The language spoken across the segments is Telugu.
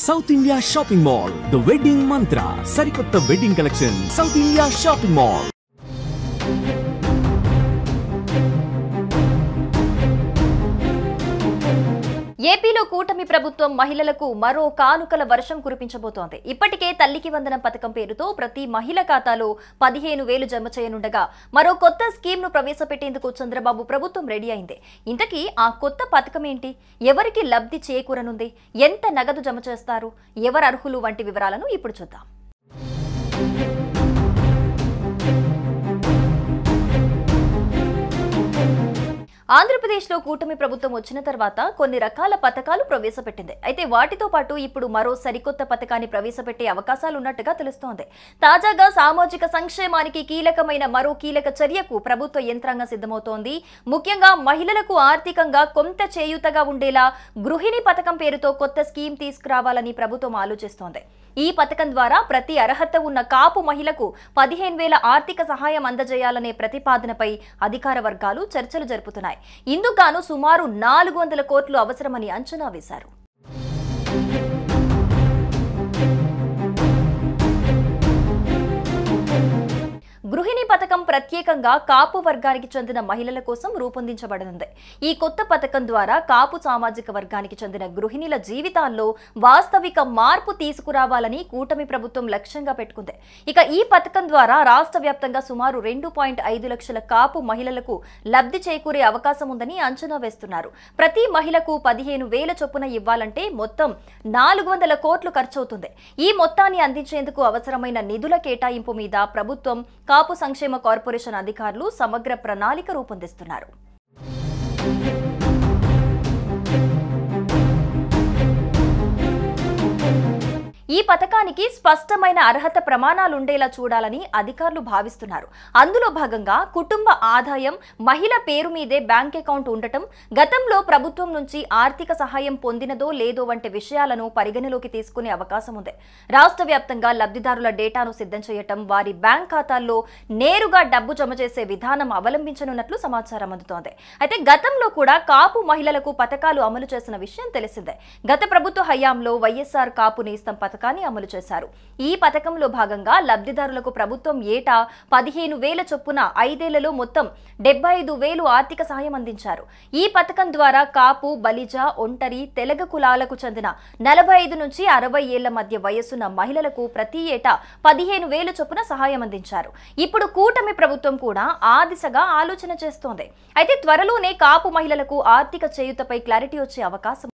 South India shopping mall the wedding మంత్ర సరికొత్త wedding collection south India shopping mall. ఏపీలో కూటమి ప్రభుత్వం మహిళలకు మరో కానుకల వర్షం కురిపించబోతోంది. ఇప్పటికే తల్లికి వందనం పథకం పేరుతో ప్రతి మహిళ ఖాతాలో 15,000 జమ చేయనుండగా మరో కొత్త స్కీమ్ను ప్రవేశపెట్టేందుకు చంద్రబాబు ప్రభుత్వం రెడీ అయింది. ఇంతకీ ఆ కొత్త పథకం ఏంటి? ఎవరికి లబ్ధి చేకూరనుంది? ఎంత నగదు జమ చేస్తారు? ఎవరు అర్హులు? వంటి వివరాలను ఇప్పుడు చూద్దాం. ఆంధ్రప్రదేశ్లో కూటమి ప్రభుత్వం వచ్చిన తర్వాత కొన్ని రకాల పథకాలు ప్రవేశపెట్టింది. అయితే వాటితో పాటు ఇప్పుడు మరో సరికొత్త పథకాన్ని ప్రవేశపెట్టే అవకాశాలు ఉన్నట్టుగా తెలుస్తోంది. తాజాగా సామాజిక సంక్షేమానికి కీలకమైన మరో కీలక చర్యకు ప్రభుత్వ యంత్రాంగం సిద్ధమవుతోంది. ముఖ్యంగా మహిళలకు ఆర్థికంగా కొంత చేయూతగా ఉండేలా గృహిణి పథకం పేరుతో కొత్త స్కీమ్ తీసుకురావాలని ప్రభుత్వం ఆలోచిస్తోంది. ఈ పథకం ద్వారా ప్రతి అర్హత ఉన్న కాపు మహిళకు 15,000 ఆర్థిక సహాయం అందజేయాలనే ప్రతిపాదనపై అధికార వర్గాలు చర్చలు జరుపుతున్నాయి. ఇందుకు సుమారు 400 కోట్లు అవసరమని అంచనా వేశారు. గృహిణి పథకం ప్రత్యేకంగా కాపు వర్గానికి చెందిన మహిళల కోసం రూపొందించబడనుంది. ఈ కొత్త పథకం ద్వారా కాపు సామాజిక వర్గానికి చెందిన గృహిణుల జీవితాల్లో వాస్తవిక మార్పు తీసుకురావాలని కూటమి ప్రభుత్వం లక్ష్యంగా పెట్టుకుంది. ఇక ఈ పథకం ద్వారా రాష్ట్ర వ్యాప్తంగా సుమారు 2.5 లక్షల కాపు మహిళలకు లబ్ధి చేకూరే అవకాశం ఉందని అంచనా వేస్తున్నారు. ప్రతి మహిళకు 15,000 చొప్పున ఇవ్వాలంటే మొత్తం 400 కోట్లు ఖర్చవుతుంది. ఈ మొత్తాన్ని అందించేందుకు అవసరమైన నిధుల కేటాయింపు మీద ప్రభుత్వం కాపు సంక్షేమ కార్పొరేషన్ అధికారులు సమగ్ర ప్రణాళిక రూపొందిస్తున్నారు. ఈ పథకానికి స్పష్టమైన అర్హత ప్రమాణాలుండేలా చూడాలని అధికారులు భావిస్తున్నారు. అందులో భాగంగా కుటుంబ ఆదాయం, మహిళ పేరు మీదే బ్యాంక్ అకౌంట్ ఉండటం, గతంలో ప్రభుత్వం నుంచి ఆర్థిక సహాయం పొందినదో లేదో వంటి విషయాలను పరిగణలోకి తీసుకునే అవకాశం ఉంది. రాష్ట్ర వ్యాప్తంగా లబ్ధిదారుల డేటాను సిద్ధం చేయటం, వారి బ్యాంక్ ఖాతాల్లో నేరుగా డబ్బు జమ చేసే విధానం అవలంబించనున్నట్లు సమాచారం అందుతోంది. అయితే గతంలో కూడా కాపు మహిళలకు పథకాలు అమలు చేసిన విషయం తెలిసిందే. గత ప్రభుత్వ హయాంలో వైఎస్ఆర్ కాపు నేస్తం పథకాన్ని అమలు చేశారు. ఈ పథకంలో భాగంగా లబ్ధిదారులకు ప్రభుత్వం ఏటా 15,000 చొప్పున 5 ఏళ్లలో మొత్తం 75,000 ఆర్థిక సహాయం అందించారు. ఈ పథకం ద్వారా కాపు, బలిజ, ఒంటరి, తెలగ కులాలకు చెందిన 45 నుంచి 60 ఏళ్ల మధ్య వయస్సున్న మహిళలకు ప్రతి ఏటా 15,000 చొప్పున సహాయం అందించారు. ఇప్పుడు కూటమి ప్రభుత్వం కూడా ఆ దిశగా ఆలోచన చేస్తోంది. అయితే త్వరలోనే కాపు మహిళలకు ఆర్థిక చేయూతపై క్లారిటీ వచ్చే అవకాశం.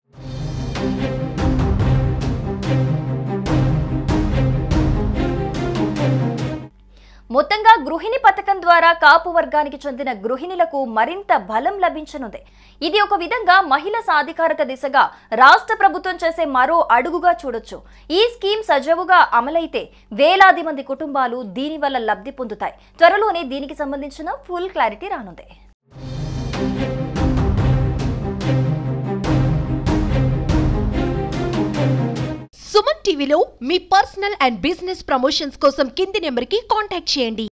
మొత్తంగా గృహిణి పథకం ద్వారా కాపు వర్గానికి చెందిన గృహిణులకు మరింత బలం లభించనుంది. ఇది ఒక విధంగా మహిళా సాధికారత దిశగా రాష్ట్ర ప్రభుత్వం చేసే మరో అడుగుగా చూడొచ్చు. ఈ స్కీమ్ సజావుగా అమలైతే వేలాది మంది కుటుంబాలు దీనివల్ల లబ్ధి పొందుతాయి. త్వరలోనే దీనికి సంబంధించిన ఫుల్ క్లారిటీ రానుంది. సుమన్ టీవీలో మీ పర్సనల్ అండ్ బిజినెస్ ప్రమోషన్స్ కోసం కింది నెంబర్కి కాంటాక్ట్ చేయండి.